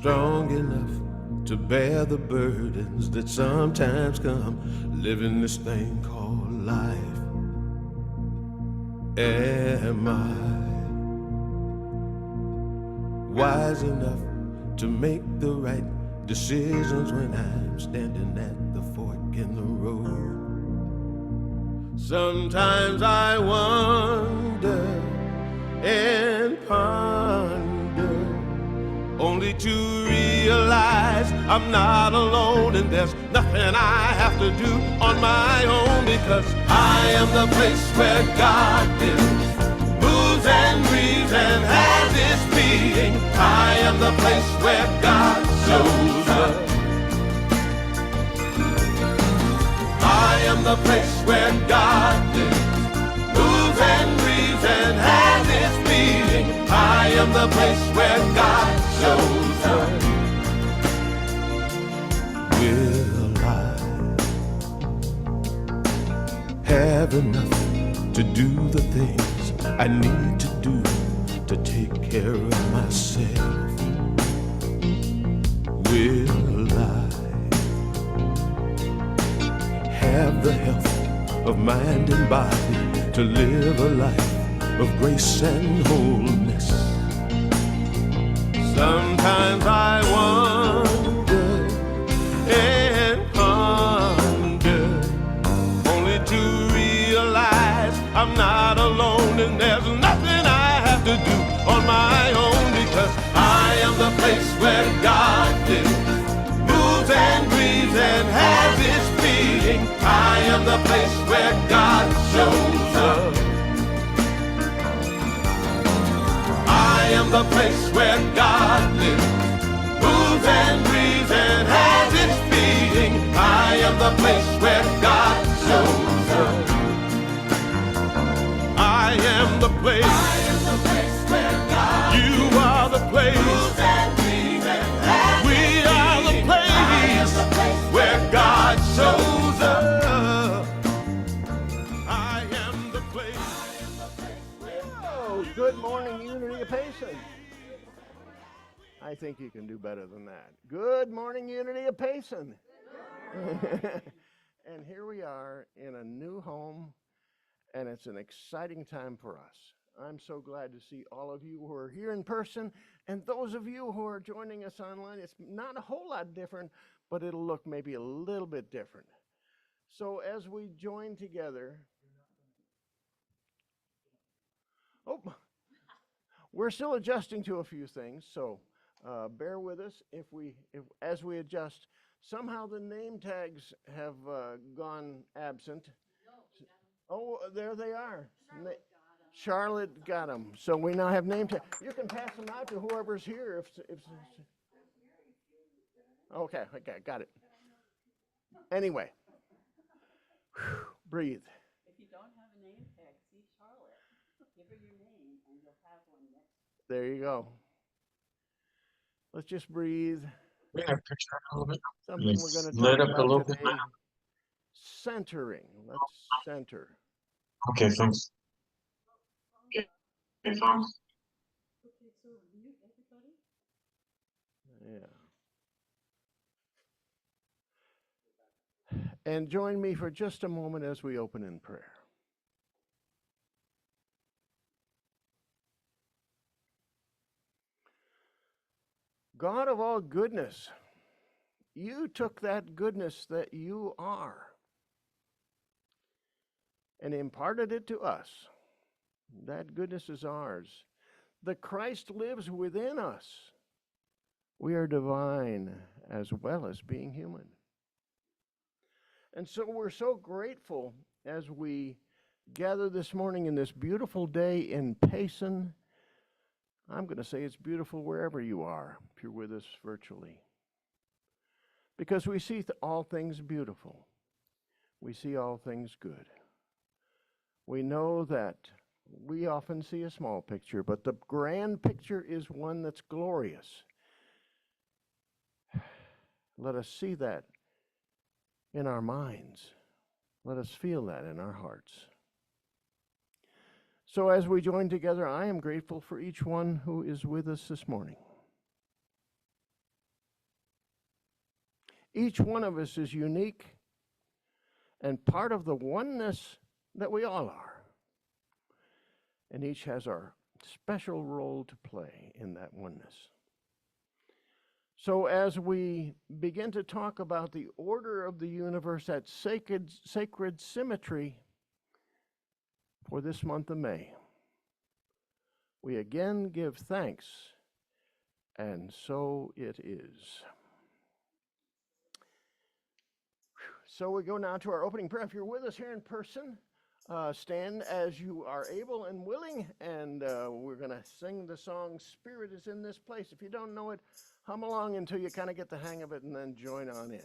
strong enough to bear the burdens that sometimes come living this thing called life? Am I wise enough to make the right decisions when I'm standing at the fork in the road? Sometimes I wonder and ponder, only to realize I'm not alone, and there's nothing I have to do on my own, because I am the place where God lives, moves and breathes and has its being. I am the place where God shows up. I am the place where God lives, moves and breathes and has its being. I am the place where God shows up. Will I have enough to do the things I need to do to take care of myself? Will I have the health of mind and body to live a life of grace and wholeness? Sometimes I wonder and ponder, only to realize I'm not alone, and there's nothing I have to do on my own, because I am the place where God lives, moves and breathes and has its being. I am the place where God shows up. I am the place where God lives, moves and breathes and has its being. I am the place where God shows up. I am the place. I am the place where God lives. You are the place. Moves and breathes and has we its are being. The place. I am the place where God shows up. I am the place. I am the place where God. Good morning, Unity of Payson. I think you can do better than that. Good morning, Unity of Payson. And here we are in a new home, and it's an exciting time for us. I'm so glad to see all of you who are here in person, and those of you who are joining us online. It's not a whole lot different, but it'll look maybe a little bit different. So as we join together, we're still adjusting to a few things, so bear with us if as we adjust. Somehow the name tags have gone absent. Oh, there they are. Charlotte got them. So we now have name tags. You can pass them out to whoever's here. Okay, got it. Anyway, breathe. If you don't have a name tag, see Charlotte. Give her your name, and you'll have one next. There you go. Let's just breathe. Something we're going to talk about today. Centering. Let's center. Okay, thanks. Okay, so mute everybody. Yeah. And join me for just a moment as we open in prayer. God of all goodness, you took that goodness that you are and imparted it to us. That goodness is ours. The Christ lives within us. We are divine as well as being human. And so we're so grateful as we gather this morning in this beautiful day in Payson. I'm going to say it's beautiful wherever you are, if you're with us virtually. Because we see all things beautiful. We see all things good. We know that we often see a small picture, but the grand picture is one that's glorious. Let us see that in our minds. Let us feel that in our hearts. So as we join together, I am grateful for each one who is with us this morning. Each one of us is unique and part of the oneness that we all are. And each has our special role to play in that oneness. So as we begin to talk about the order of the universe, that sacred symmetry for this month of May, we again give thanks, and so it is. So we go now to our opening prayer. If you're with us here in person, stand as you are able and willing, and we're going to sing the song, Spirit is in This Place. If you don't know it, hum along until you kind of get the hang of it, and then join on in.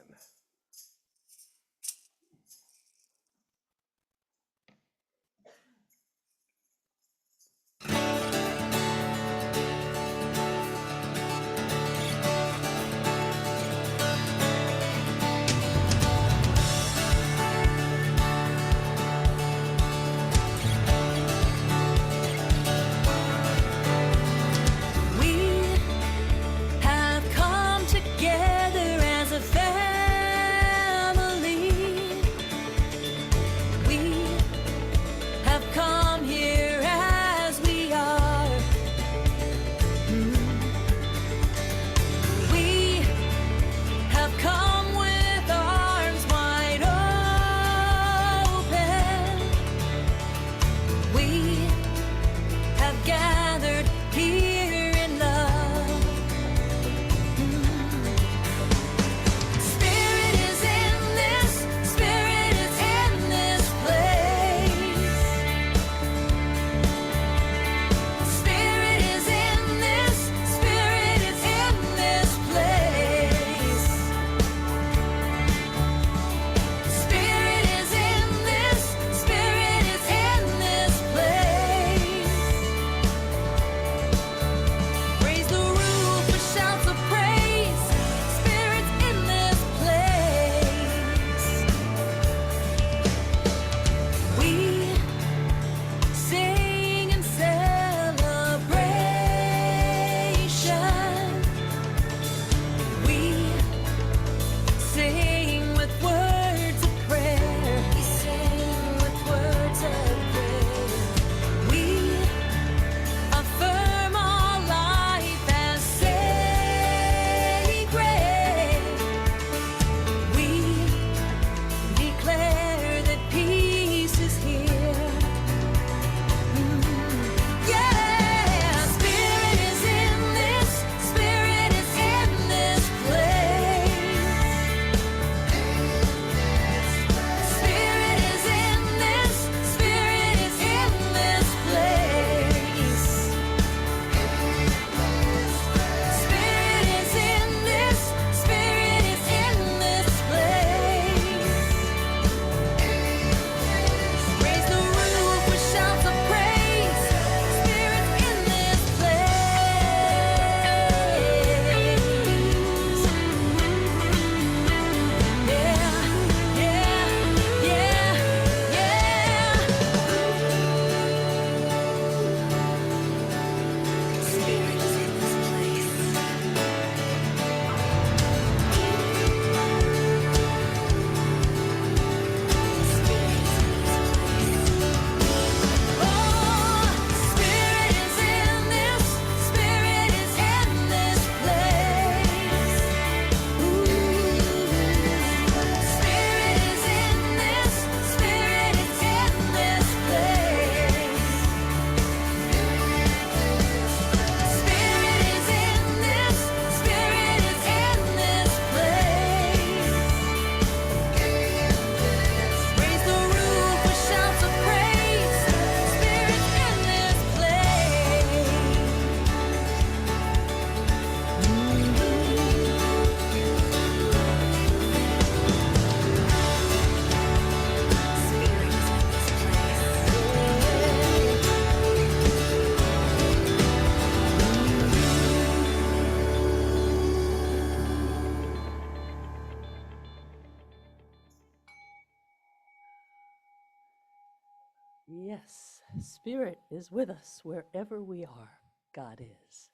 Yes, Spirit is with us wherever we are. God is,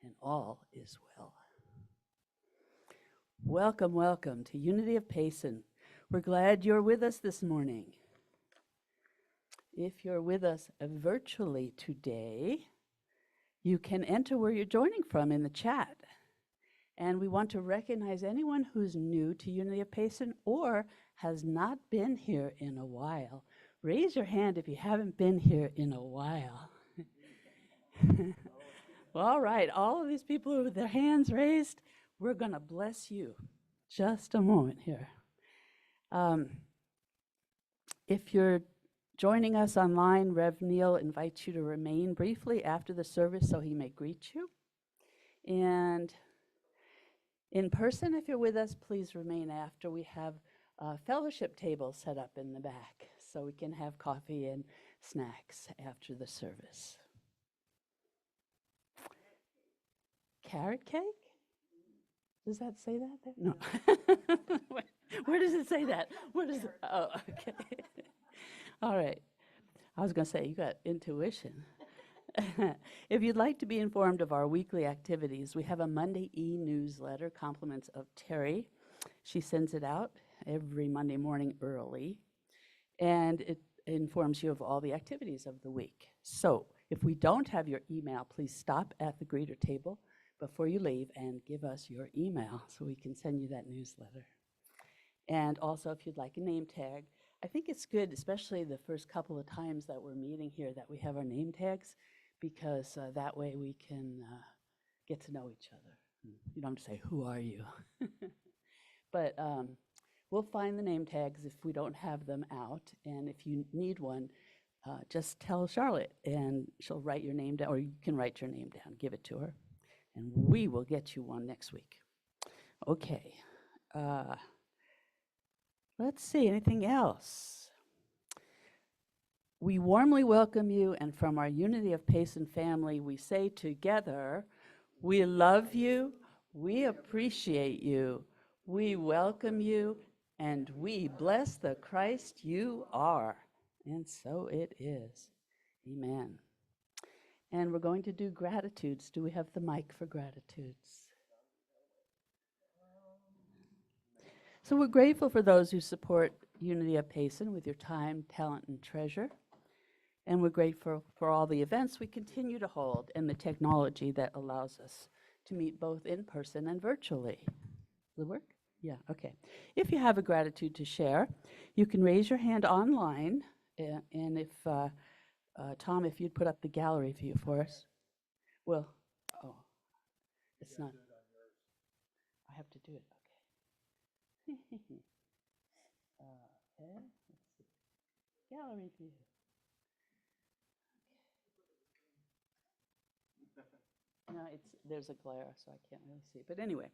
and all is well. Welcome, welcome to Unity of Payson. We're glad you're with us this morning. If you're with us virtually today, you can enter where you're joining from in the chat. And we want to recognize anyone who's new to Unity of Payson or has not been here in a while. Raise your hand if you haven't been here in a while. Well, all right, all of these people with their hands raised, we're going to bless you. Just a moment here. If you're joining us online, Rev Neal invites you to remain briefly after the service so he may greet you. And in person, if you're with us, please remain after. We have a fellowship table set up in the back so we can have coffee and snacks after the service. Carrot cake? Does that say that there? No. Where does it say that? Where does it? Oh, okay. All right. I was going to say, you got intuition. If you'd like to be informed of our weekly activities, we have a Monday e-newsletter, Compliments of Terry. She sends it out every Monday morning early, and it informs you of all the activities of the week. So if we don't have your email, please stop at the greeter table before you leave and give us your email so we can send you that newsletter. And also, if you'd like a name tag, I think it's good, especially the first couple of times that we're meeting here, that we have our name tags, because that way we can get to know each other. You don't have to say, who are you? But we'll find the name tags if we don't have them out. And if you need one, just tell Charlotte, and she'll write your name down, or you can write your name down, give it to her. And we will get you one next week. Okay. Let's see, anything else? We warmly welcome you, and from our Unity of Payson family, we say together, we love you, we appreciate you, we welcome you, and we bless the Christ you are. And so it is. Amen. And we're going to do gratitudes. Do we have the mic for gratitudes? So we're grateful for those who support Unity of Payson with your time, talent, and treasure. And we're grateful for all the events we continue to hold and the technology that allows us to meet both in person and virtually. Will it work? Yeah, okay. If you have a gratitude to share, you can raise your hand online. And if Tom, if you'd put up the gallery view for us. Well, oh, it's not. I have to do it. Okay. Okay. Let's see. Gallery view. Okay. No, there's a glare, so I can't really see. But anyway,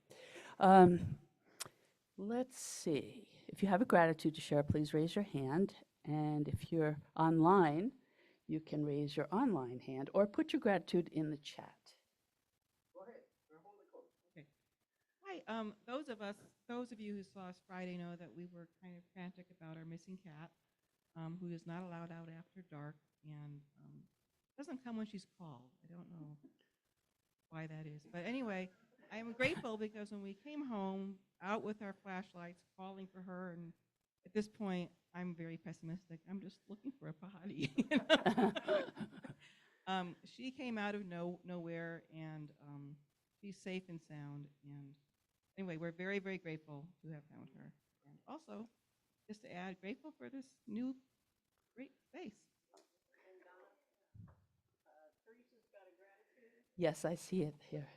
let's see. If you have a gratitude to share, please raise your hand. And if you're online, you can raise your online hand or put your gratitude in the chat. Go ahead. Hold it close. Okay. Hi. Those of you who saw us Friday know that we were kind of frantic about our missing cat, who is not allowed out after dark and doesn't come when she's called. I don't know why that is. But anyway, I am grateful because when we came home, out with our flashlights, calling for her, and at this point, I'm very pessimistic. I'm just looking for a potty. She came out of nowhere, and she's safe and sound. And anyway, we're very, very grateful to have found her. And also, just to add, grateful for this new great space. Yes, I see it here.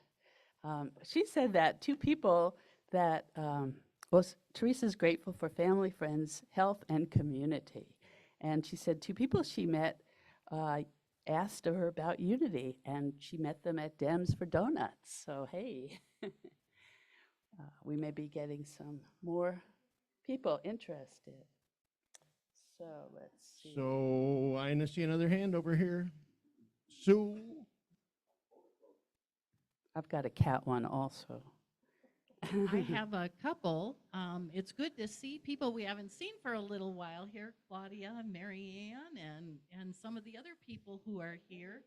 She said that two people that, Teresa's grateful for family, friends, health, and community. And she said two people she met asked her about Unity, and she met them at Dems for Donuts. So, hey, we may be getting some more people interested. So, let's see. So I see another hand over here. Sue. I've got a cat one also. I have a couple. It's good to see people we haven't seen for a little while here, Claudia and Mary Ann and some of the other people who are here.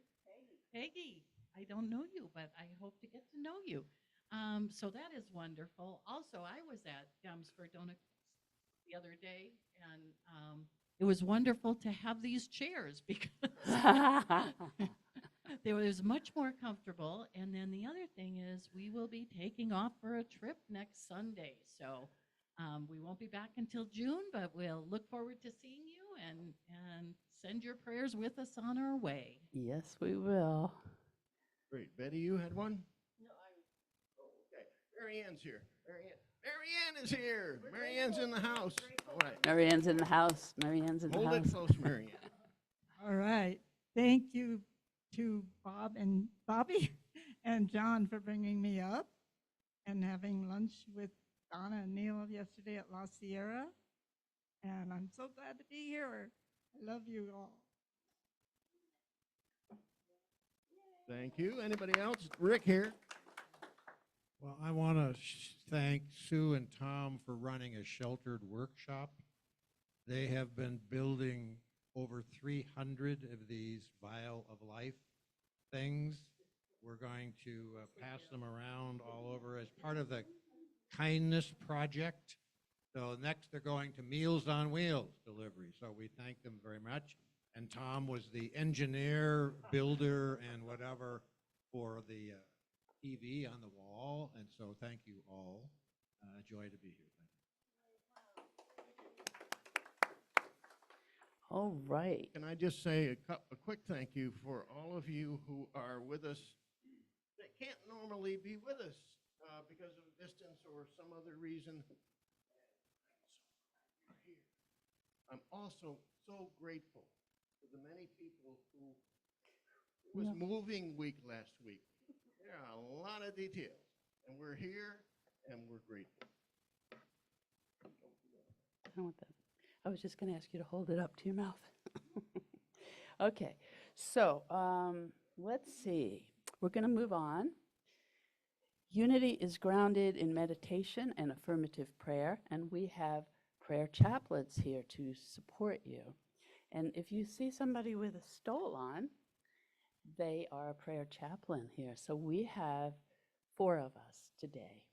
Peggy, I don't know you, but I hope to get to know you. So that is wonderful. Also, I was at Chelmsford the other day, and it was wonderful to have these chairs because it was much more comfortable. And then the other thing is we will be taking off for a trip next Sunday. So we won't be back until June, but we'll look forward to seeing you and send your prayers with us on our way. Yes, we will. Great. Betty, you had one? Oh, okay. Mary Ann's here. Mary Ann is here. Mary Ann's in the house. All right. Mary Ann's in the house. Mary Ann's in the Hold house. it close, Mary Ann. All right. Thank you to Bob and Bobby and John for bringing me up and having lunch with Donna and Neil yesterday at La Sierra. And I'm so glad to be here. I love you all. Thank you. Anybody else? Rick here. Well, I want to thank Sue and Tom for running a sheltered workshop. They have been building over 300 of these vial of life things. We're going to pass them around all over as part of the kindness project. So next they're going to Meals on Wheels delivery. So we thank them very much. And Tom was the engineer, builder, and whatever for the TV on the wall. And so thank you all. Joy to be here. Thank you. All right. Can I just say a quick thank you for all of you who are with us that can't normally be with us because of distance or some other reason. I'm also so grateful to the many people who it was moving week last week. There are a lot of details, and we're here and we're grateful. I don't want that. I was just going to ask you to hold it up to your mouth. Okay, so let's see. We're going to move on. Unity is grounded in meditation and affirmative prayer, and we have prayer chaplains here to support you. And if you see somebody with a stole on, they are a prayer chaplain here. So we have 4 of us today.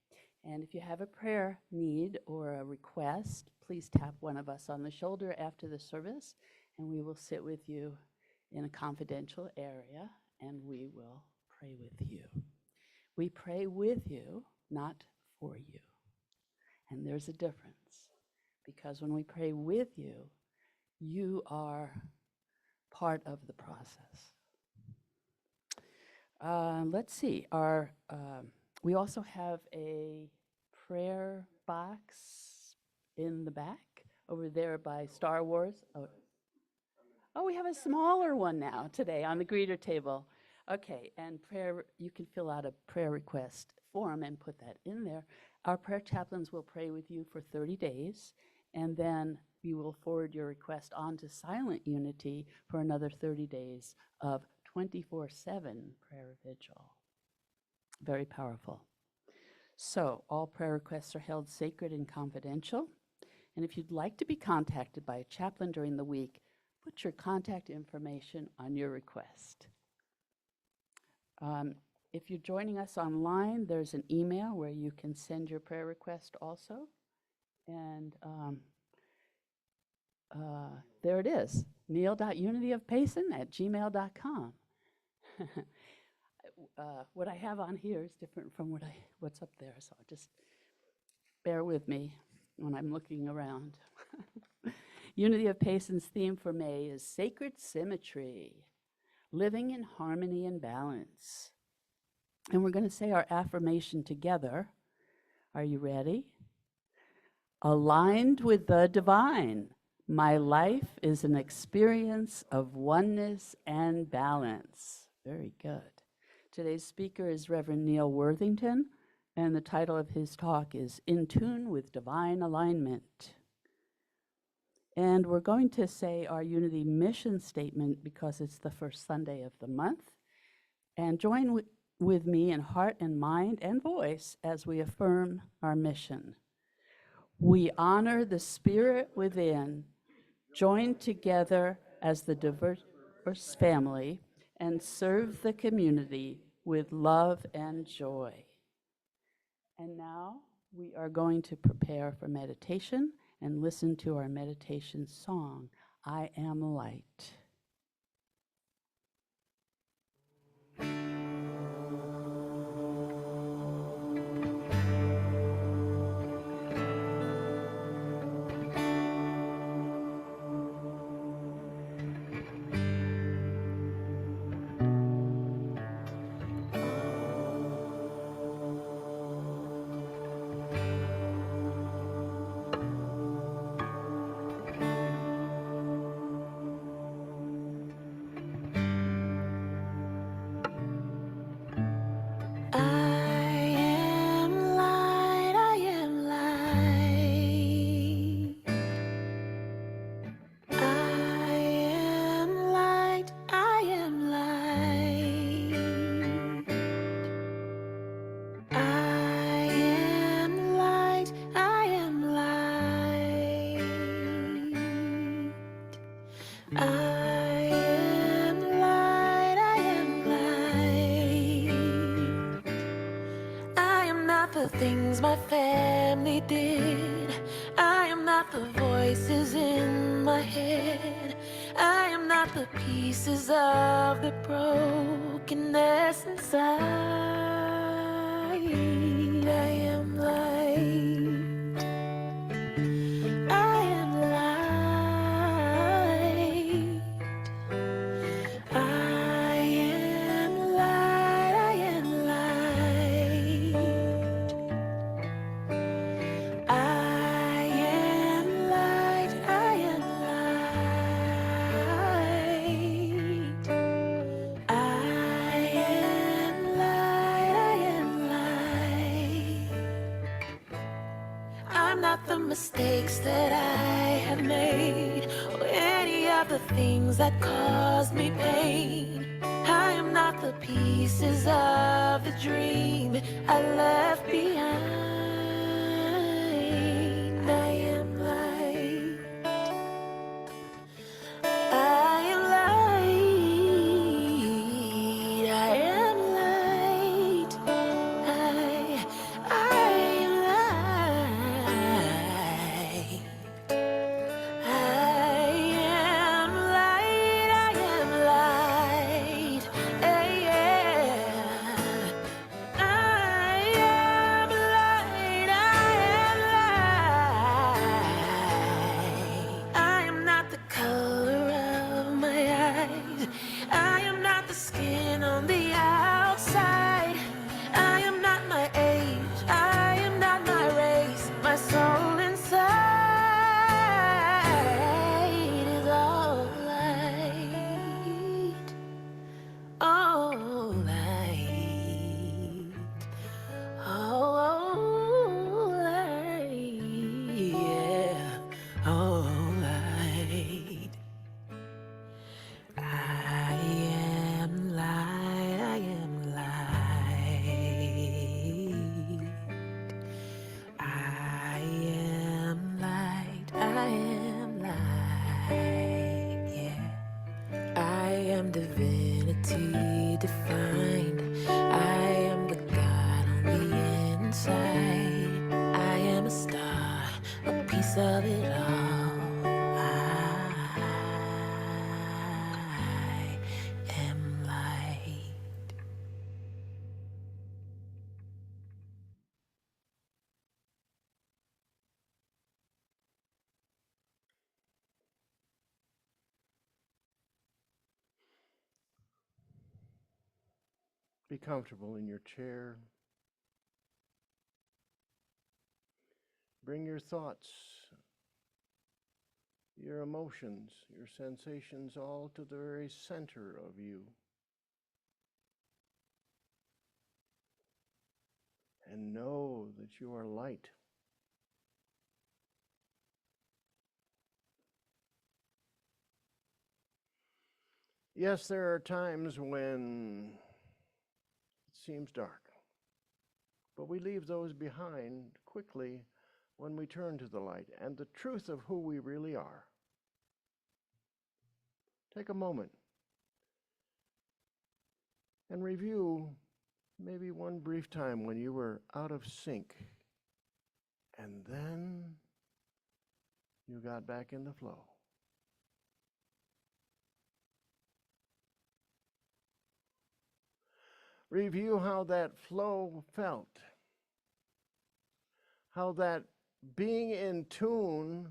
And if you have a prayer need or a request, please tap one of us on the shoulder after the service, and we will sit with you in a confidential area, and we will pray with you. We pray with you, not for you. And there's a difference, because when we pray with you, you are part of the process. Let's see. We also have a prayer box in the back over there by Star Wars. Oh, we have a smaller one now today on the greeter table. Okay, and prayer, you can fill out a prayer request form and put that in there. Our prayer chaplains will pray with you for 30 days, and then we will forward your request on to Silent Unity for another 30 days of 24/7 prayer vigil. Very powerful. So all prayer requests are held sacred and confidential. And if you'd like to be contacted by a chaplain during the week, put your contact information on your request. If you're joining us online, there's an email where you can send your prayer request also. And there it is, neil.unityofpayson@gmail.com. What I have on here is different from what's up there, so just bear with me when I'm looking around. Unity of Payson's theme for May is Sacred Symmetry, living in harmony and balance. And we're going to say our affirmation together. Are you ready? Aligned with the divine, my life is an experience of oneness and balance. Very good. Today's speaker is Rev Neal Worthington, and the title of his talk is In Tune with Divine Alignment. And we're going to say our Unity mission statement because it's the first Sunday of the month. And join with me in heart and mind and voice as we affirm our mission. We honor the spirit within, join together as the diverse family, and serve the community with love and joy. And now we are going to prepare for meditation and listen to our meditation song, I Am Light. The things my family did. I am not the voices in my head. I am not the pieces of the brokenness inside. I am light. I am light. I am light. I am light. I am light, I am light. I am light, I am light. I'm not the mistakes that I have made, or any of the things that caused me pain. I am not the pieces of the dream I left behind. I am light. I am light. I am light. I am light. I am light. I am light. I am light, I am light. I am not the color of my eyes. I am not the skin on the outside. I am not my age. I am not my race. My soul inside is all light. All light. Oh, light, yeah, oh, light. I am light, I am light. I am light, I am light, yeah. I am divinity defined. I am the God on the inside. I am a star, a piece of it all. I am light. Be comfortable in your chair. Bring your thoughts, your emotions, your sensations all to the very center of you. And know that you are light. Yes, there are times when it seems dark, but we leave those behind quickly when we turn to the light and the truth of who we really are. Take a moment and review maybe one brief time when you were out of sync, and then you got back in the flow. Review how that flow felt, how that being in tune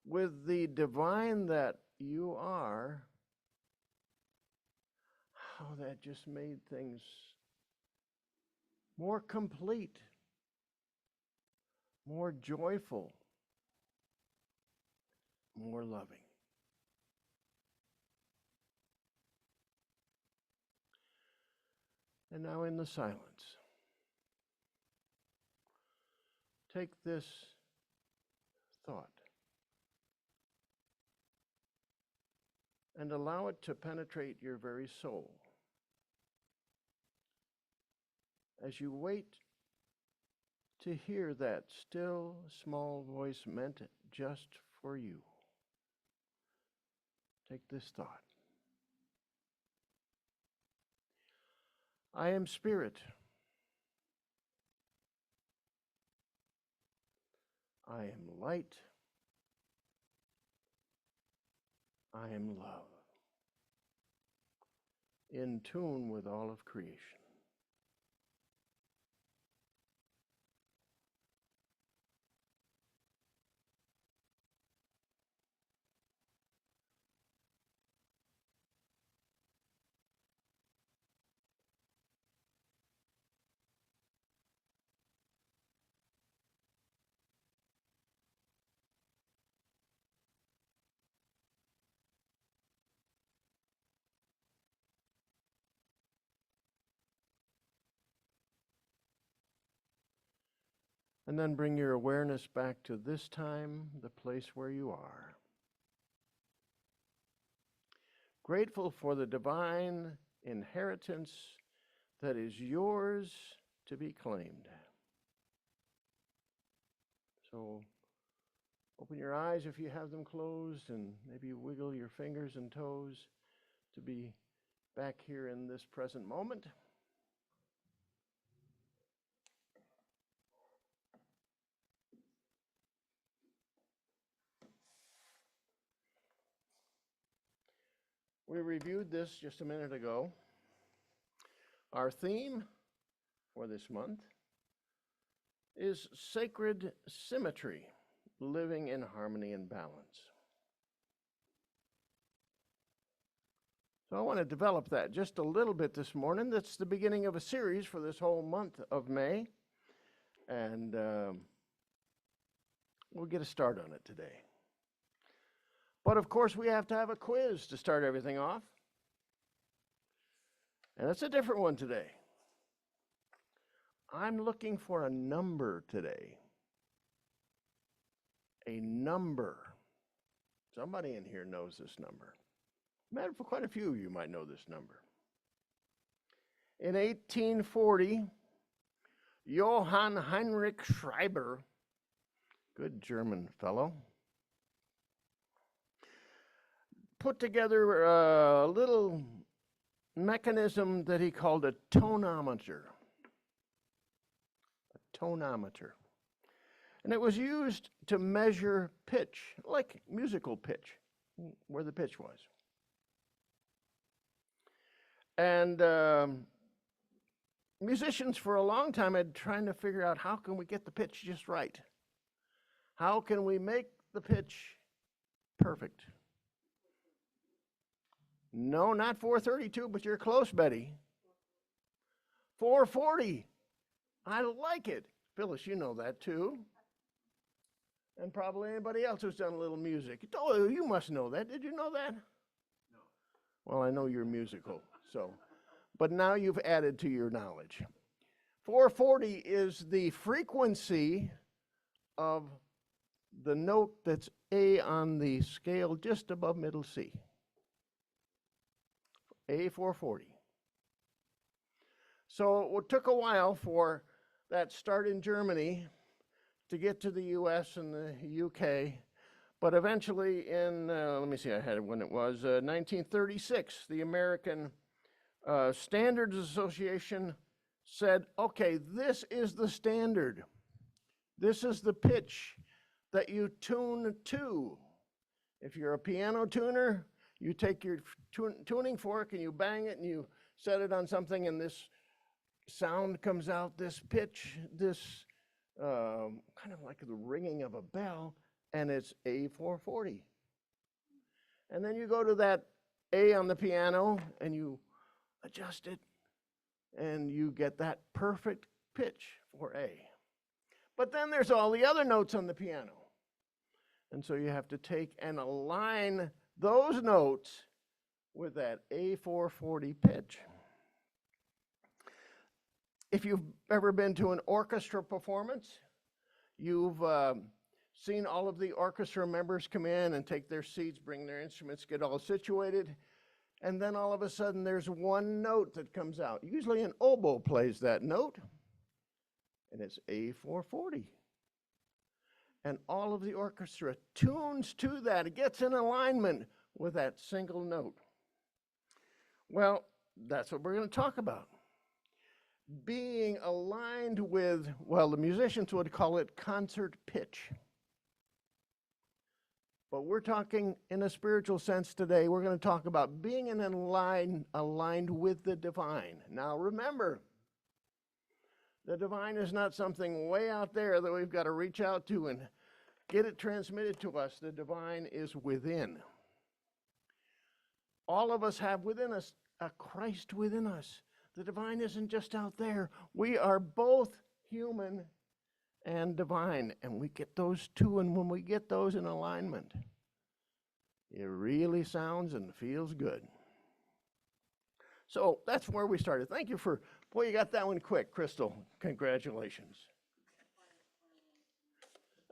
with the divine that you are, how that just made things more complete, more joyful, more loving. And now in the silence, take this thought and allow it to penetrate your very soul as you wait to hear that still small voice meant just for you. Take this thought. I am spirit. I am light. I am love. In tune with all of creation. And then bring your awareness back to this time, the place where you are. Grateful for the divine inheritance that is yours to be claimed. So open your eyes if you have them closed, and maybe wiggle your fingers and toes to be back here in this present moment. We reviewed this just a minute ago. Our theme for this month is sacred symmetry, living in harmony and balance. So I want to develop that just a little bit this morning. That's the beginning of a series for this whole month of May. And we'll get a start on it today. But of course, we have to have a quiz to start everything off. And it's a different one today. I'm looking for a number today. A number. Somebody in here knows this number. Matter for quite a few of you might know this number. In 1840, Johann Heinrich Schreiber, good German fellow, put together a little mechanism that he called a tonometer. A tonometer. And it was used to measure pitch, like musical pitch, where the pitch was. And musicians for a long time had trying to figure out how can we get the pitch just right? How can we make the pitch perfect? No, not 432, but you're close, Betty. 440. I like it. Phyllis, you know that too. And probably anybody else who's done a little music. Oh, you must know that. Did you know that? No. Well, I know you're musical, so. But now you've added to your knowledge. 440 is the frequency of the note that's A on the scale just above middle C. A440. So it took a while for that start in Germany to get to the US and the UK, but eventually in, let me see, I had it when it was, 1936, the American Standards Association said, okay, this is the standard. This is the pitch that you tune to. If you're a piano tuner, you take your tuning fork and you bang it and you set it on something, and this sound comes out, this pitch, this kind of like the ringing of a bell, and it's A440. And then you go to that A on the piano and you adjust it, and you get that perfect pitch for A. But then there's all the other notes on the piano. And so you have to take and align those notes with that A440 pitch. If you've ever been to an orchestra performance, you've seen all of the orchestra members come in and take their seats, bring their instruments, get all situated, and then all of a sudden there's one note that comes out. Usually an oboe plays that note, and it's A440. And all of the orchestra tunes to that. It gets in alignment with that single note. Well, that's what we're going to talk about. Being aligned with, well, the musicians would call it concert pitch. But we're talking in a spiritual sense today. We're going to talk about being aligned with the divine. Now remember, the divine is not something way out there that we've got to reach out to and get it transmitted to us. The divine is within. All of us have within us a Christ within us. The divine isn't just out there. We are both human and divine, and we get those two, and when we get those in alignment, it really sounds and feels good. So that's where we started. Thank you for, boy, you got that one quick, Crystal. Congratulations.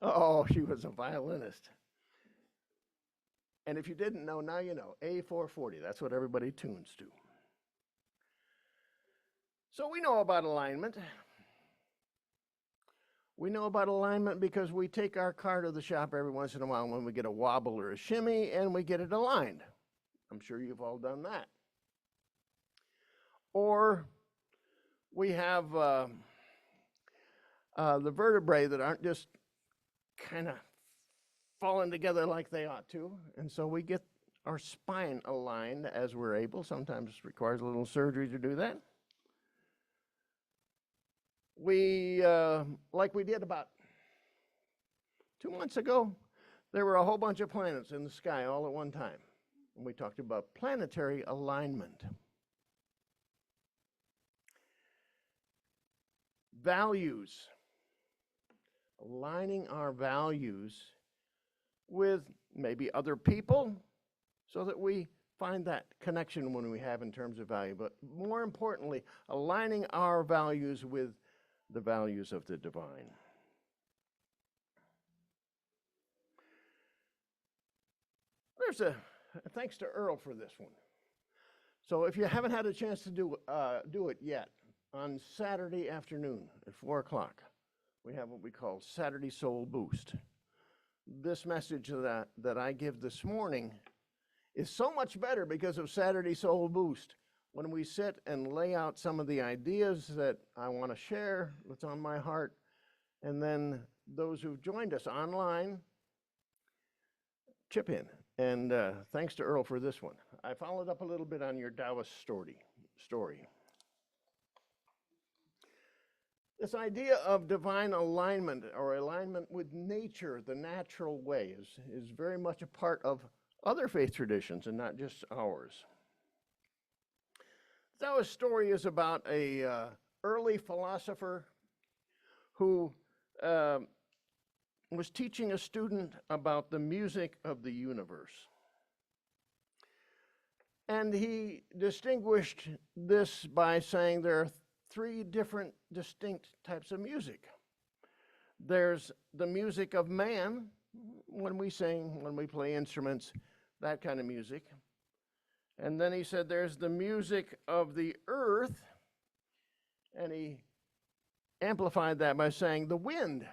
Oh, she was a violinist. And if you didn't know, now you know. A440, that's what everybody tunes to. So we know about alignment. We know about alignment because we take our car to the shop every once in a while when we get a wobble or a shimmy, and we get it aligned. I'm sure you've all done that. Or we have the vertebrae that aren't just kind of falling together like they ought to, and so we get our spine aligned as we're able. Sometimes it requires a little surgery to do that. We, like we did about 2 months ago, there were a whole bunch of planets in the sky all at one time. And we talked about planetary alignment. Values. Aligning our values with maybe other people so that we find that connection when we have in terms of value. But more importantly, aligning our values with the values of the divine. There's thanks to Earl for this one. So if you haven't had a chance to do it yet, on Saturday afternoon at 4 o'clock, we have what we call Saturday Soul Boost. This message that I give this morning is so much better because of Saturday Soul Boost. When we sit and lay out some of the ideas that I want to share, what's on my heart, and then those who've joined us online chip in. And thanks to Earl for this one. I followed up a little bit on your Taoist story. This idea of divine alignment or alignment with nature, the natural way, is very much a part of other faith traditions and not just ours. Taoist story is about a early philosopher who was teaching a student about the music of the universe. And he distinguished this by saying there are 3 different distinct types of music. There's the music of man, when we sing, when we play instruments, that kind of music. And then he said there's the music of the earth, and he amplified that by saying the wind,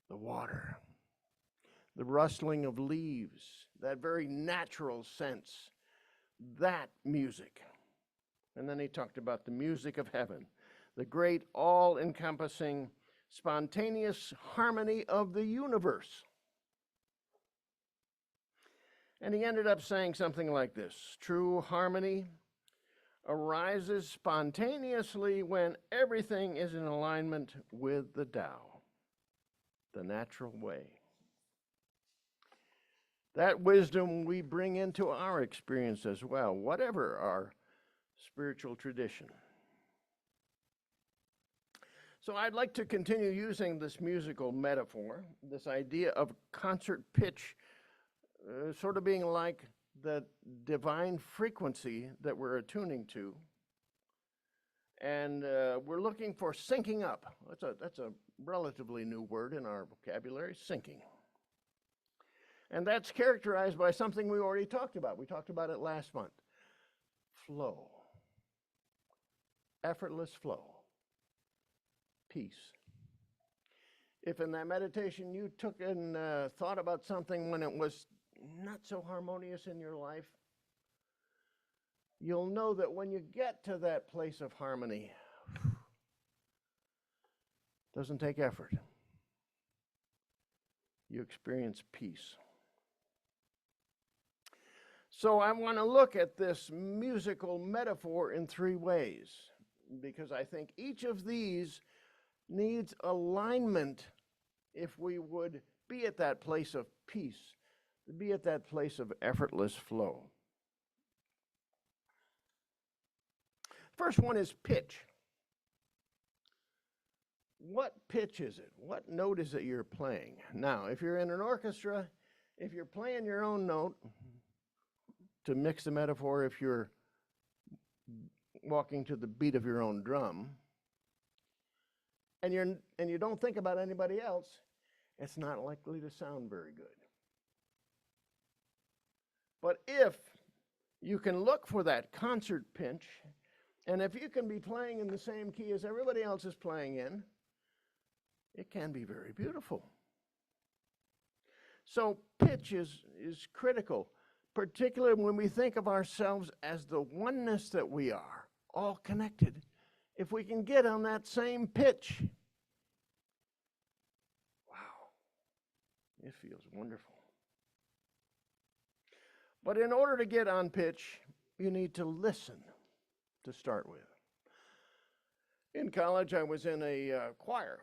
the water, the rustling of leaves, that very natural sense, that music. And then he talked about the music of heaven, the great all-encompassing spontaneous harmony of the universe. And he ended up saying something like this: true harmony arises spontaneously when everything is in alignment with the Tao, the natural way. That wisdom we bring into our experience as well, whatever our spiritual tradition. So I'd like to continue using this musical metaphor, this idea of concert pitch, sort of being like the divine frequency that we're attuning to. And we're looking for syncing up. That's a relatively new word in our vocabulary, syncing. And that's characterized by something we already talked about. We talked about it last month. Flow. Effortless flow. Peace. If in that meditation you took and thought about something when it was not so harmonious in your life, you'll know that when you get to that place of harmony, it doesn't take effort. You experience peace. So I want to look at this musical metaphor in three ways, because I think each of these needs alignment if we would be at that place of peace, to be at that place of effortless flow. First one is pitch. What pitch is it? What note is it you're playing? Now, if you're in an orchestra, if you're playing your own note, to mix the metaphor, if you're walking to the beat of your own drum, and you don't think about anybody else, it's not likely to sound very good. But if you can look for that concert pitch, and if you can be playing in the same key as everybody else is playing in, it can be very beautiful. So pitch is critical, particularly when we think of ourselves as the oneness that we are, all connected. If we can get on that same pitch, wow, it feels wonderful. But in order to get on pitch, you need to listen to start with. In college, I was in a choir,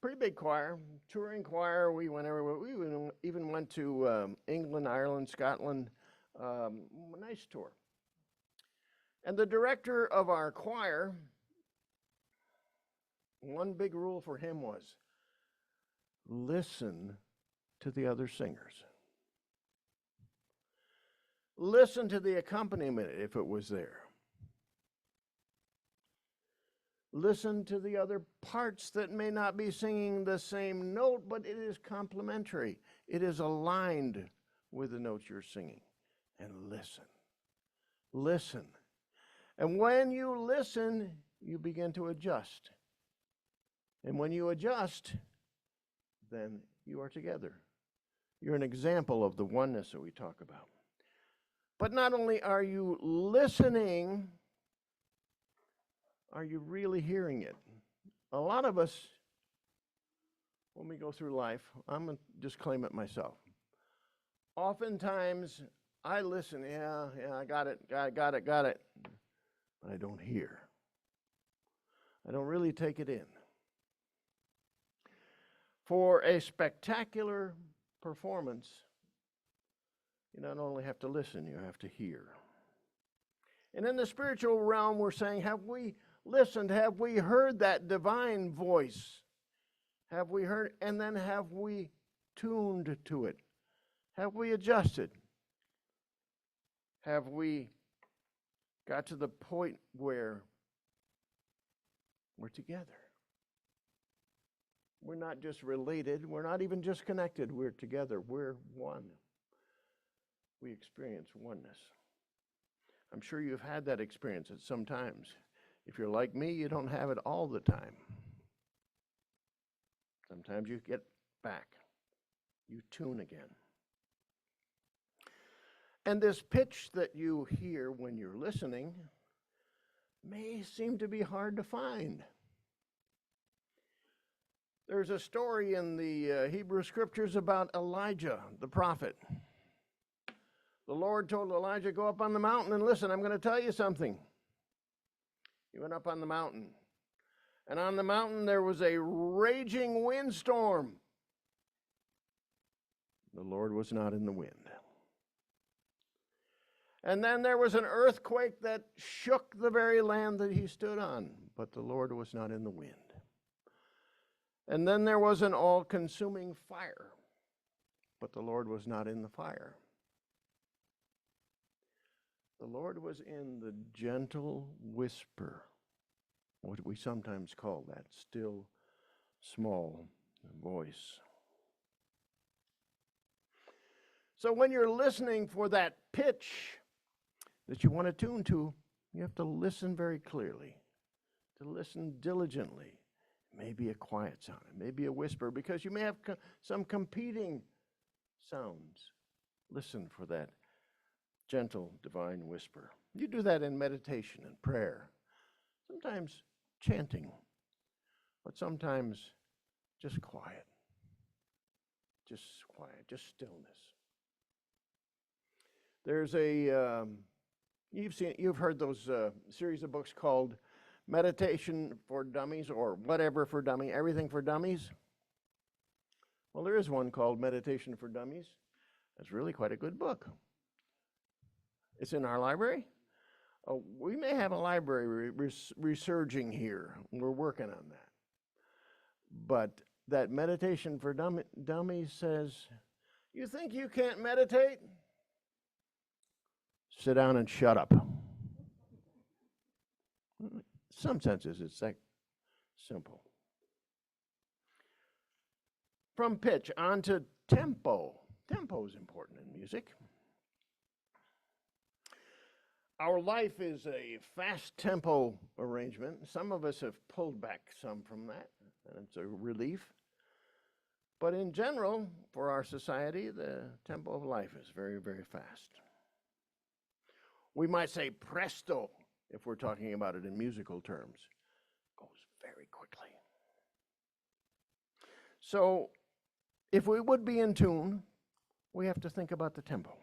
pretty big choir, touring choir. We went everywhere. We even went to England, Ireland, Scotland, nice tour. And the director of our choir, one big rule for him was listen to the other singers. Listen to the accompaniment if it was there. Listen to the other parts that may not be singing the same note, but it is complementary. It is aligned with the notes you're singing. And listen. Listen. And when you listen, you begin to adjust. And when you adjust, then you are together. You're an example of the oneness that we talk about. But not only are you listening, are you really hearing it? A lot of us, when we go through life, I'm going to just claim it myself. Oftentimes, I listen, yeah, I got it. But I don't hear. I don't really take it in. For a spectacular performance, you not only have to listen, you have to hear. And in the spiritual realm, we're saying, have we listened? Have we heard that divine voice? Have we heard, and then have we tuned to it? Have we adjusted? Have we got to the point where we're together? We're not just related. We're not even just connected. We're together. We're one. We experience oneness. I'm sure you've had that experience at some times. If you're like me, you don't have it all the time. Sometimes you get back. You tune again. And this pitch that you hear when you're listening may seem to be hard to find. There's a story in the Hebrew Scriptures about Elijah, the prophet. The Lord told Elijah, go up on the mountain and listen, I'm going to tell you something. He went up on the mountain. And on the mountain there was a raging windstorm. The Lord was not in the wind. And then there was an earthquake that shook the very land that he stood on, but the Lord was not in the wind. And then there was an all-consuming fire, but the Lord was not in the fire. The Lord was in the gentle whisper, what we sometimes call that still, small voice. So when you're listening for that pitch that you want to tune to, you have to listen very clearly, to listen diligently. It may be a quiet sound, it may be a whisper, because you may have some competing sounds. Listen for that gentle divine whisper. You do that in meditation and prayer, sometimes chanting, but sometimes just quiet, just stillness. There's a you've heard those series of books called Meditation for Dummies, or whatever for Dummies, everything for dummies. Well, there is one called Meditation for Dummies. It's really quite a good book. It's in our library. We may have a library resurging here. We're working on that. But that Meditation for Dummies says, you think you can't meditate? Sit down and shut up. In some senses, it's that simple. From pitch on to tempo. Tempo is important in music. Our life is a fast tempo arrangement. Some of us have pulled back some from that, and it's a relief. But in general, for our society, the tempo of life is very, very fast. We might say presto, if we're talking about it in musical terms. It goes very quickly. So, if we would be in tune, we have to think about the tempo.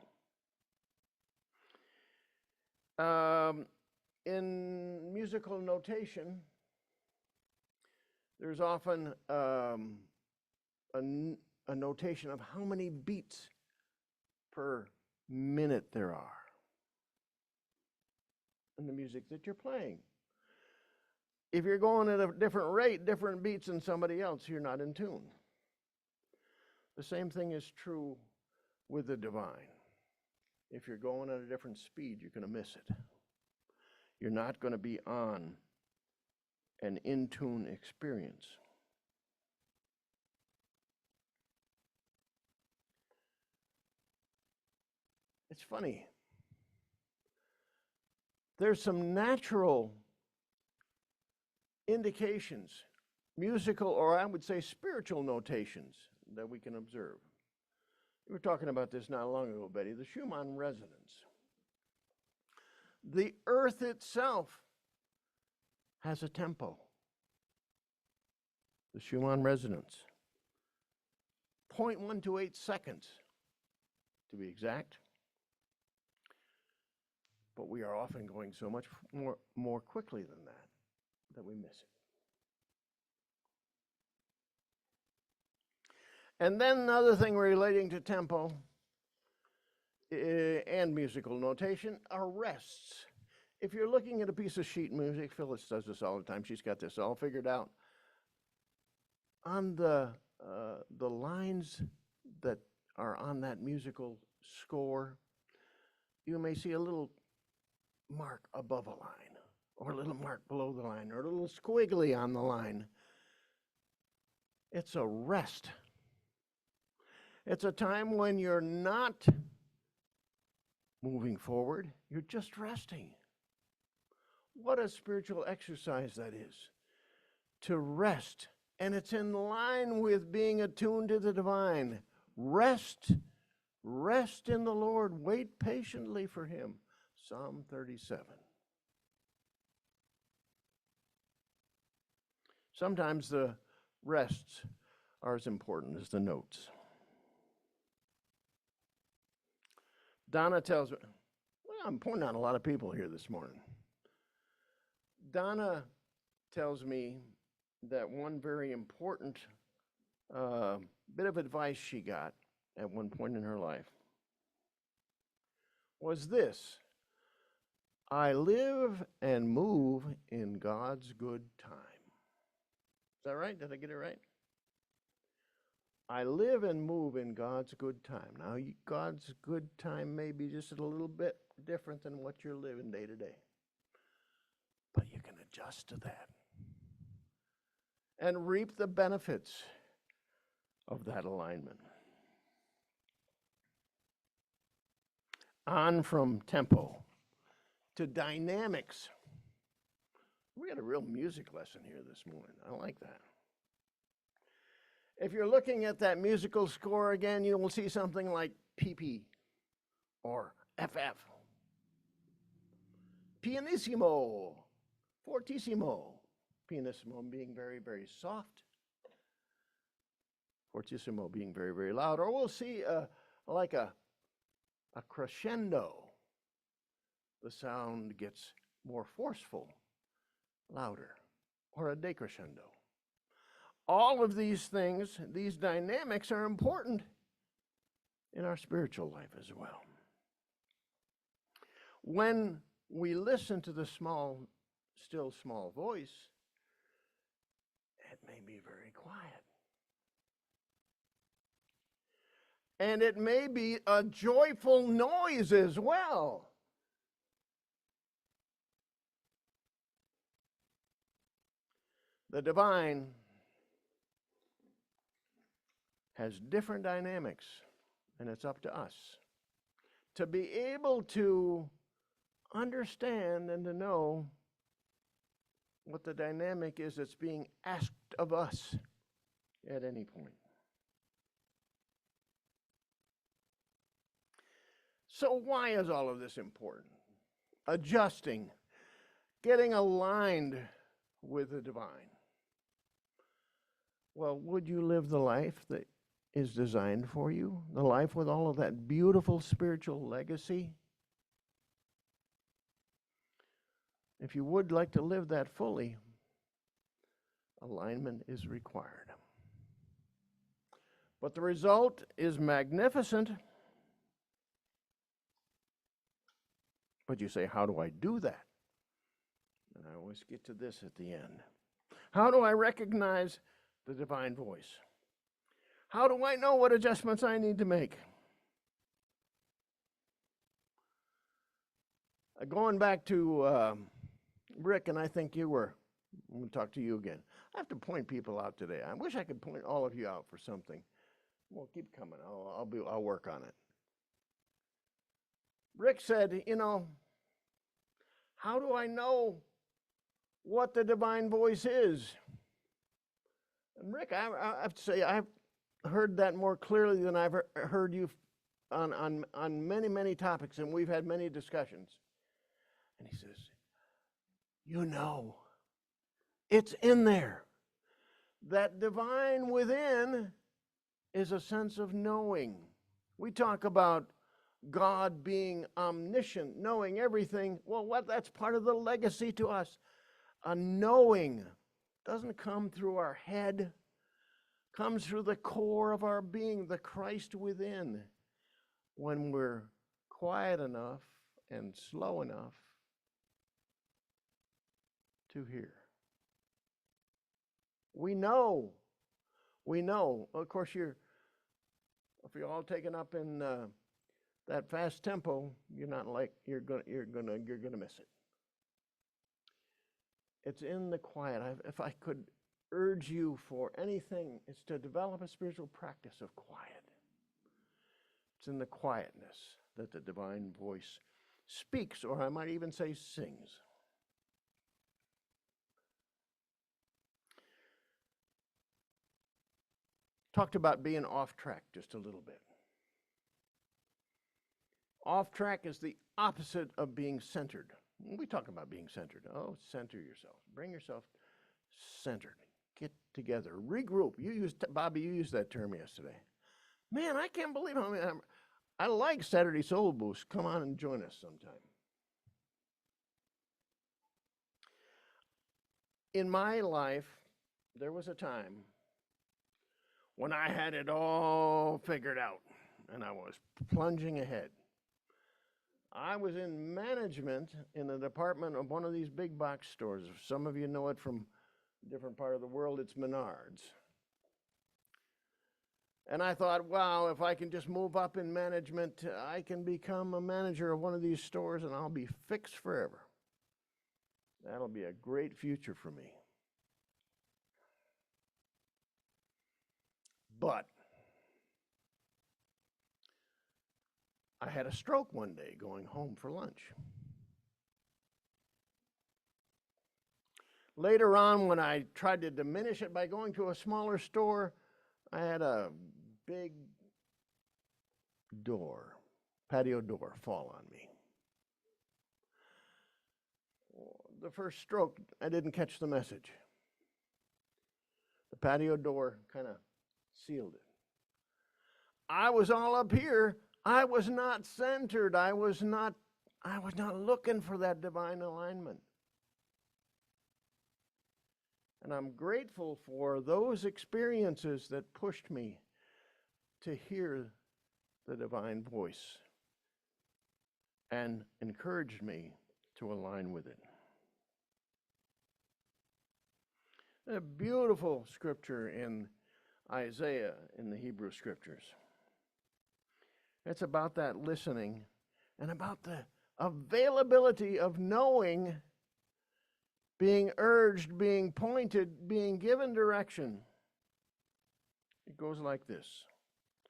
In musical notation, there's often a notation of how many beats per minute there are in the music that you're playing. If you're going at a different rate, different beats than somebody else, you're not in tune. The same thing is true with the divine. If you're going at a different speed, you're going to miss it. You're not going to be on an in-tune experience. It's funny. There's some natural indications, musical, or I would say spiritual notations that we can observe. We were talking about this not long ago, Betty, the Schumann resonance. The earth itself has a tempo. The Schumann resonance. 0.128 seconds, to be exact. But we are often going so much more quickly than that we miss it. And then another thing relating to tempo and musical notation are rests. If you're looking at a piece of sheet music, Phyllis does this all the time, she's got this all figured out. On the lines that are on that musical score, you may see a little mark above a line, or a little mark below the line, or a little squiggly on the line. It's a rest. It's a time when you're not moving forward, you're just resting. What a spiritual exercise that is, to rest. And it's in line with being attuned to the divine. Rest in the Lord, wait patiently for him. Psalm 37. Sometimes the rests are as important as the notes. Donna tells me, well, I'm pointing out a lot of people here this morning. Donna tells me that one very important bit of advice she got at one point in her life was this: I live and move in God's good time. Is that right? Did I get it right? I live and move in God's good time. Now, God's good time may be just a little bit different than what you're living day to day, but you can adjust to that and reap the benefits of that alignment. On from tempo to dynamics. We got a real music lesson here this morning. I like that. If you're looking at that musical score again, you will see something like PP or FF. Pianissimo, fortissimo. Pianissimo being very, very soft. Fortissimo being very, very loud. Or we'll see like a crescendo. The sound gets more forceful, louder, or a decrescendo. All of these things, these dynamics are important in our spiritual life as well. When we listen to the still small voice, it may be very quiet. And it may be a joyful noise as well. The divine has different dynamics, and it's up to us to be able to understand and to know what the dynamic is that's being asked of us at any point. So why is all of this important? Adjusting, getting aligned with the divine. Well, would you live the life that is designed for you? The life with all of that beautiful spiritual legacy? If you would like to live that fully, alignment is required. But the result is magnificent. But you say, how do I do that? And I always get to this at the end. How do I recognize the divine voice? How do I know what adjustments I need to make? Going back to Rick, and I think I'm going to talk to you again. I have to point people out today. I wish I could point all of you out for something. Well, keep coming. I'll work on it. Rick said, how do I know what the divine voice is? And Rick, I have to say, I've heard that more clearly than I've heard you on many, many topics, and we've had many discussions. And he says, it's in there. That divine within is a sense of knowing. We talk about God being omniscient, knowing everything. Well, that's part of the legacy to us. A knowing doesn't come through our head, comes through the core of our being, the Christ within. When we're quiet enough and slow enough to hear. We know. Of course, if you're all taken up in that fast tempo, you're gonna miss it. It's in the quiet. If I could urge you for anything, it's to develop a spiritual practice of quiet. It's in the quietness that the divine voice speaks, or I might even say sings. Talked about being off track just a little bit. Off track is the opposite of being centered. We talk about being centered. Oh, center yourself. Bring yourself centered. together, regroup. Bobby, you used that term yesterday. Man, I can't believe how many. I like Saturday Soul Boost. Come on and join us sometime. In my life, there was a time when I had it all figured out and I was plunging ahead. I was in management in the department of one of these big box stores. Some of you know it from a different part of the world. It's Menards. And I thought, wow, if I can just move up in management, I can become a manager of one of these stores and I'll be fixed forever. That'll be a great future for me. But I had a stroke one day going home for lunch. Later on, when I tried to diminish it by going to a smaller store, I had a big patio door, fall on me. The first stroke, I didn't catch the message. The patio door kind of sealed it. I was all up here. I was not centered. I was not looking for that divine alignment. And I'm grateful for those experiences that pushed me to hear the divine voice and encouraged me to align with it. A beautiful scripture in Isaiah in the Hebrew Scriptures. It's about that listening and about the availability of knowing, being urged, being pointed, being given direction. It goes like this,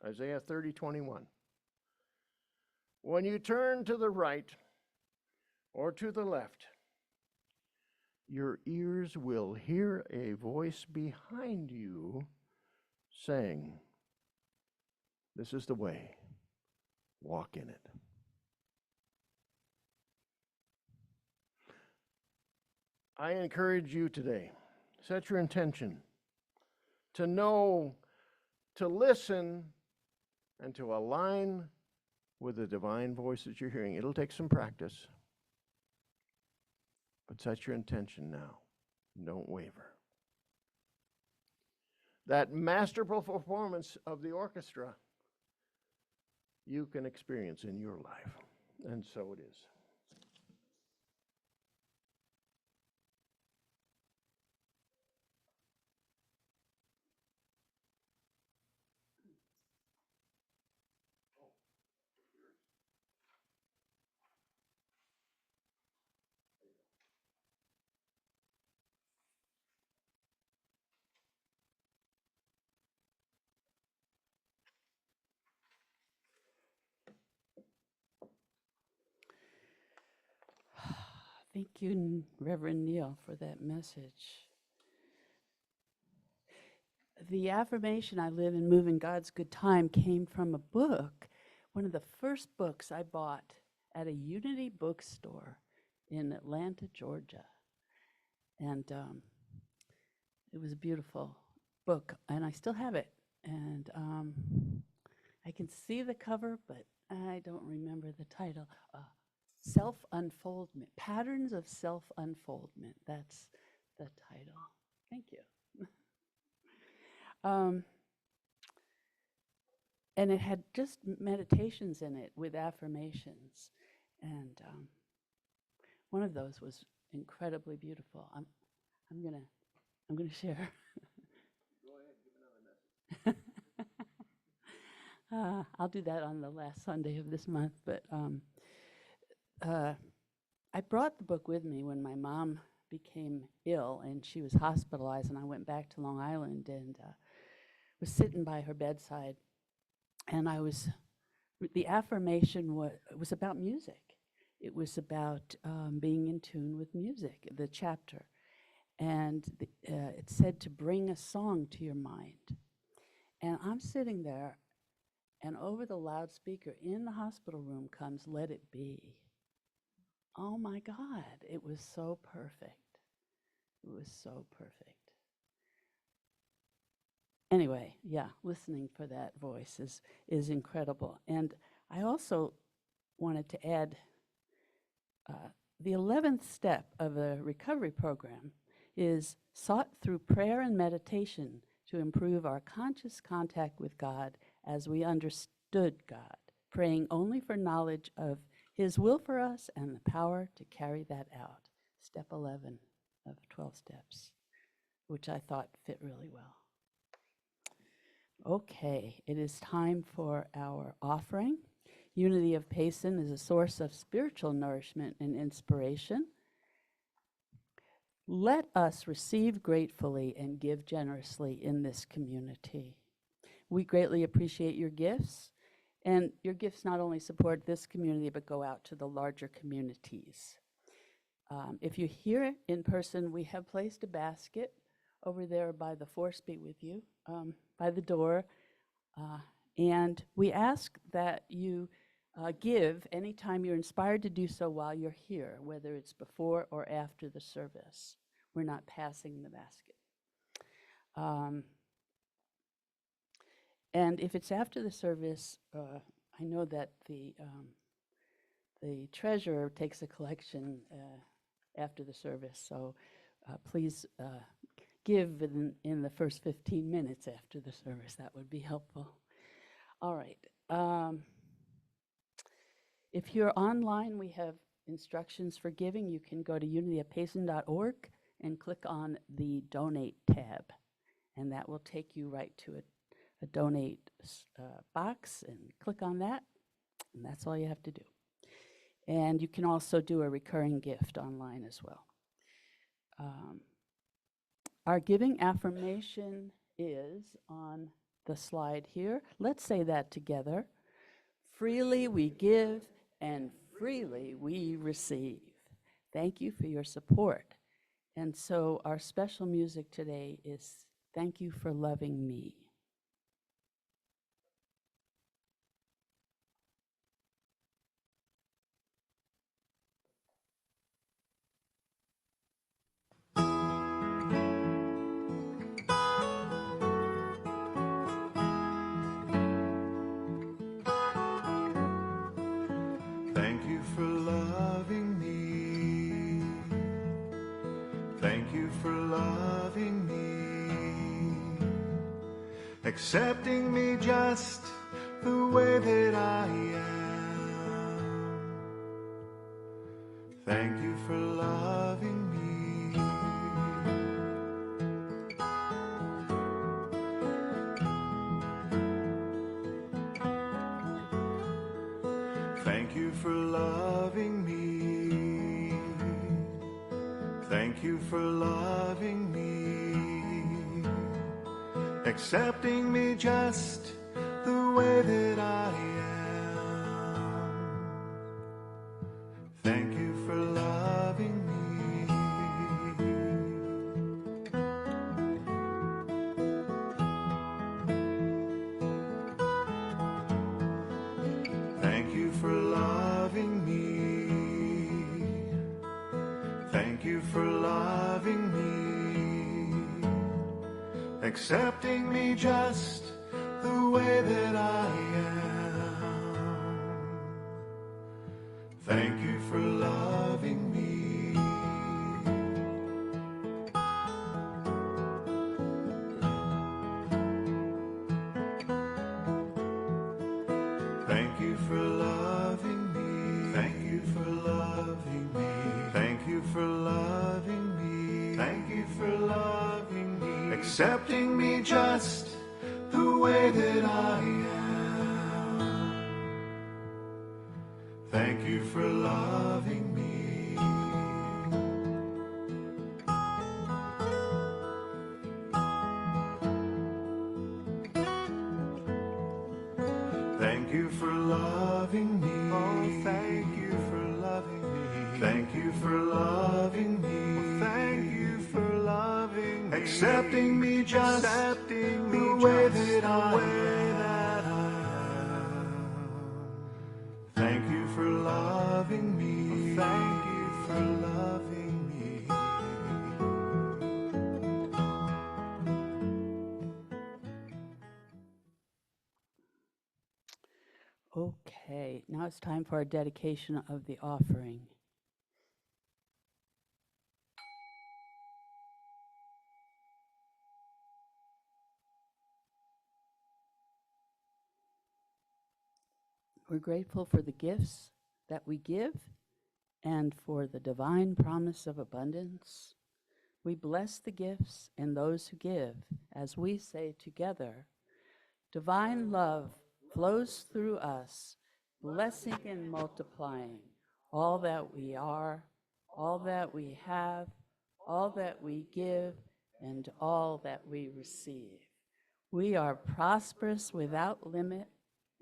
Isaiah 30:21. When you turn to the right or to the left, your ears will hear a voice behind you saying, "This is the way, walk in it." I encourage you today, set your intention to know, to listen, and to align with the divine voice that you're hearing. It'll take some practice, but set your intention now. Don't waver. That masterful performance of the orchestra you can experience in your life, and so it is. Thank you, Reverend Neal, for that message. The affirmation, I live and move in God's good time, came from a book, one of the first books I bought at a Unity bookstore in Atlanta, Georgia. And it was a beautiful book, and I still have it. And I can see the cover, but I don't remember the title. Self-unfoldment, Patterns of Self-Unfoldment. That's the title. Thank you. And it had just meditations in it with affirmations. And one of those was incredibly beautiful. I'm gonna share. Go ahead, give another message. I'll do that on the last Sunday of this month, but I brought the book with me when my mom became ill and she was hospitalized, and I went back to Long Island and was sitting by her bedside, and the affirmation was about music. It was about being in tune with music, the chapter, and it said to bring a song to your mind. And I'm sitting there, and over the loudspeaker in the hospital room comes Let It Be. Oh my God, it was so perfect. It was so perfect. Anyway, yeah, listening for that voice is incredible. And I also wanted to add the 11th step of the recovery program is sought through prayer and meditation to improve our conscious contact with God as we understood God, praying only for knowledge of His will for us and the power to carry that out. Step 11 of 12 steps, which I thought fit really well. Okay, it is time for our offering. Unity of Payson is a source of spiritual nourishment and inspiration. Let us receive gratefully and give generously in this community. We greatly appreciate your gifts, and your gifts not only support this community, but go out to the larger communities. If you're here in person, we have placed a basket over there by the Force Be With You, by the door, and we ask that you give anytime you're inspired to do so while you're here, whether it's before or after the service. We're not passing the basket. And if it's after the service, I know that the treasurer takes a collection after the service, so please give in the first 15 minutes after the service. That would be helpful. All right. If you're online, we have instructions for giving. You can go to unityofpayson.org and click on the Donate tab, and that will take you right to a donate box, and click on that, and that's all you have to do. And you can also do a recurring gift online as well. Our giving affirmation is on the slide here. Let's say that together. Freely we give and freely we receive. Thank you for your support. And so our special music today is Thank You for Loving Me. Thank you for loving me. Thank you for loving me. Accepting me just the way that I am. Thank you for loving me. Thank you for loving me. Thank you for loving me. Accepting me just the way that I am. Thank you for loving me. Thank you for loving me. Thank you for loving me. Accepting me just the way that I am. Thank you for loving me. Thank you for loving me. Thank you for loving me. Thank you for loving me. Thank you for loving me. Accepting me just the way that I am. Thank you for loving me. Thank you for loving me. Oh, thank you for loving me. Thank you for loving me. Oh, thank you for loving me. Accepting me just the way that I am. Thank you for loving me. Oh, thank you for loving me. it's time for our dedication of the offering. We're grateful for the gifts that we give and for the divine promise of abundance. We bless the gifts and those who give as we say together, divine love flows through us, blessing and multiplying all that we are, all that we have, all that we give, and all that we receive. We are prosperous without limit,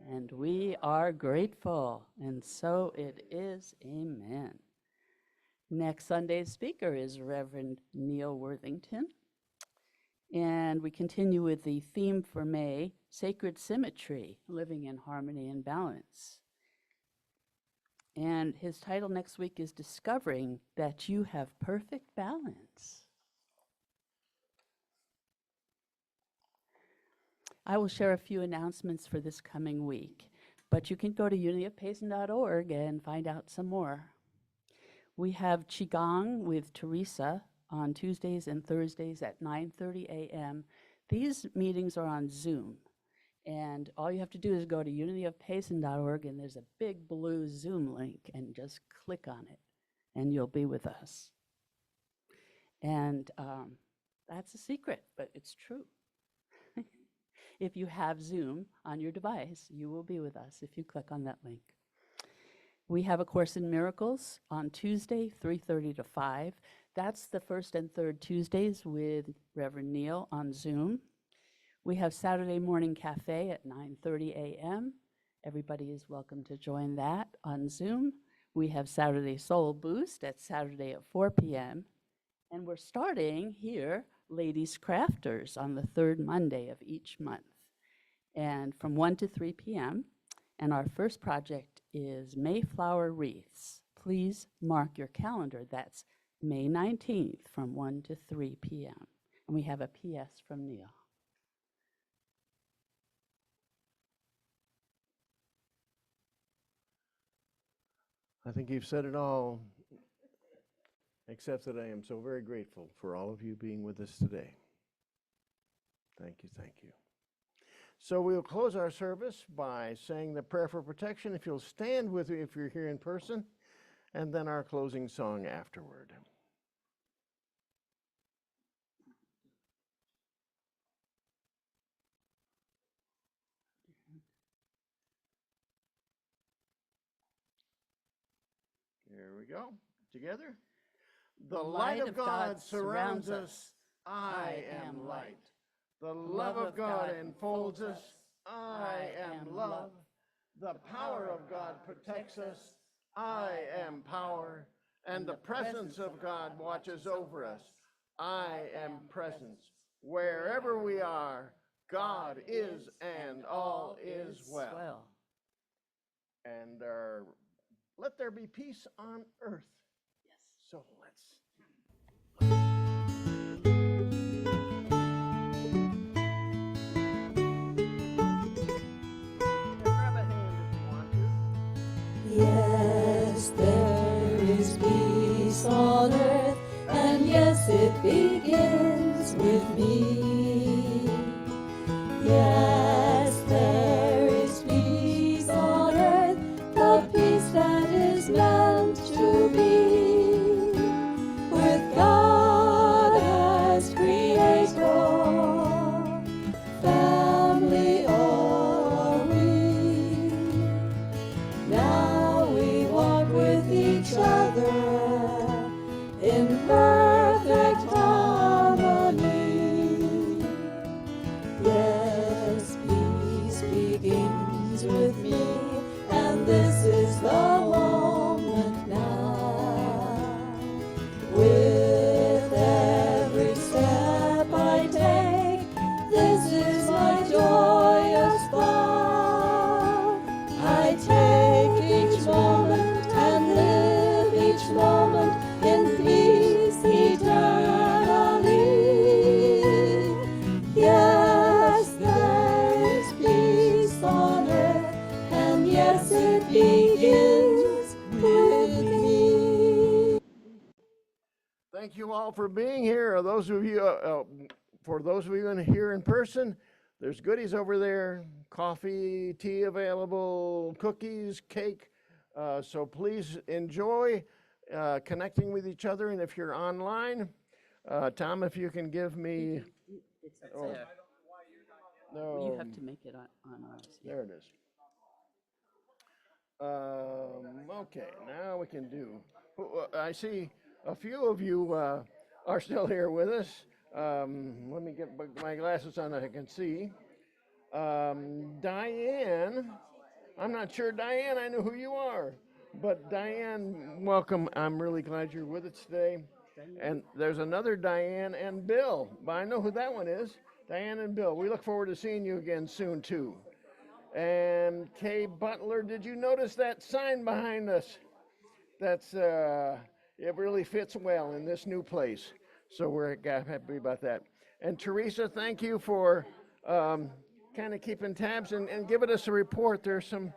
and we are grateful, and so it is. Amen. Next Sunday's speaker is Rev Neal Worthington. And we continue with the theme for May, Sacred Symmetry, Living in Harmony and Balance. And his title next week is Discovering That You Have Perfect Balance. I will share a few announcements for this coming week, but you can go to unityofpayson.org and find out some more. We have Qigong with Teresa on Tuesdays and Thursdays at 9:30 a.m. These meetings are on Zoom, and all you have to do is go to unityofpayson.org, and there's a big blue Zoom link, and just click on it, and you'll be with us. And that's a secret, but it's true. If you have Zoom on your device, you will be with us if you click on that link. We have A Course in Miracles on Tuesday, 3:30 to 5. That's the first and third Tuesdays with Reverend Neal on Zoom. We have Saturday Morning Cafe at 9:30 a.m. Everybody is welcome to join that on Zoom. We have Saturday Soul Boost at Saturday at 4 p.m. And we're starting here Ladies Crafters on the third Monday of each month, and from 1 to 3 p.m. And our first project is Mayflower Wreaths. Please mark your calendar. That's May 19th from 1 to 3 p.m. And we have a PS from Neil. I think you've said it all, except that I am so very grateful for all of you being with us today. Thank you, thank you. So we'll close our service by saying the prayer for protection. If you'll stand with me if you're here in person, and then our closing song afterward. Here we go. Together. The light of God surrounds us. I am light. The love of God enfolds us. I am love. The power of God protects us. I am power. And the presence of God watches over us. I am presence. Wherever we are, God is and all is well. And let there be peace on earth. Yes. So let's. Yes, there is peace on earth, and yes, it begins with me. Yes, there is peace on earth, the peace that is meant to be, with God as Creator, family are we. Now we walk with each other in perfect harmony. Thank you all for being here. For those of you here in person, there's goodies over there, coffee, tea available, cookies, cake. So please enjoy connecting with each other. And if you're online, Tom, if you can give me. It's up Oh. there. No. You have to make it on ours. There it is. Okay, now we can do. I see a few of you are still here with us. Let me get my glasses on that I can see. Diane, I'm not sure, Diane, I know who you are. But Diane, welcome. I'm really glad you're with us today. And there's another Diane and Bill, but I know who that one is. Diane and Bill. We look forward to seeing you again soon, too. And Kay Butler, did you notice that sign behind us? That's, it really fits well in this new place. So we're happy about that. And Teresa, thank you for kind of keeping tabs and giving us a report. There's some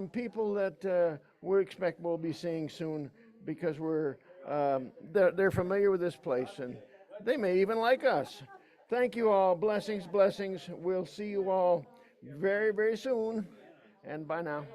people that we expect we'll be seeing soon because they're familiar with this place and they may even like us. Thank you all. Blessings, blessings. We'll see you all very, very soon. And bye now.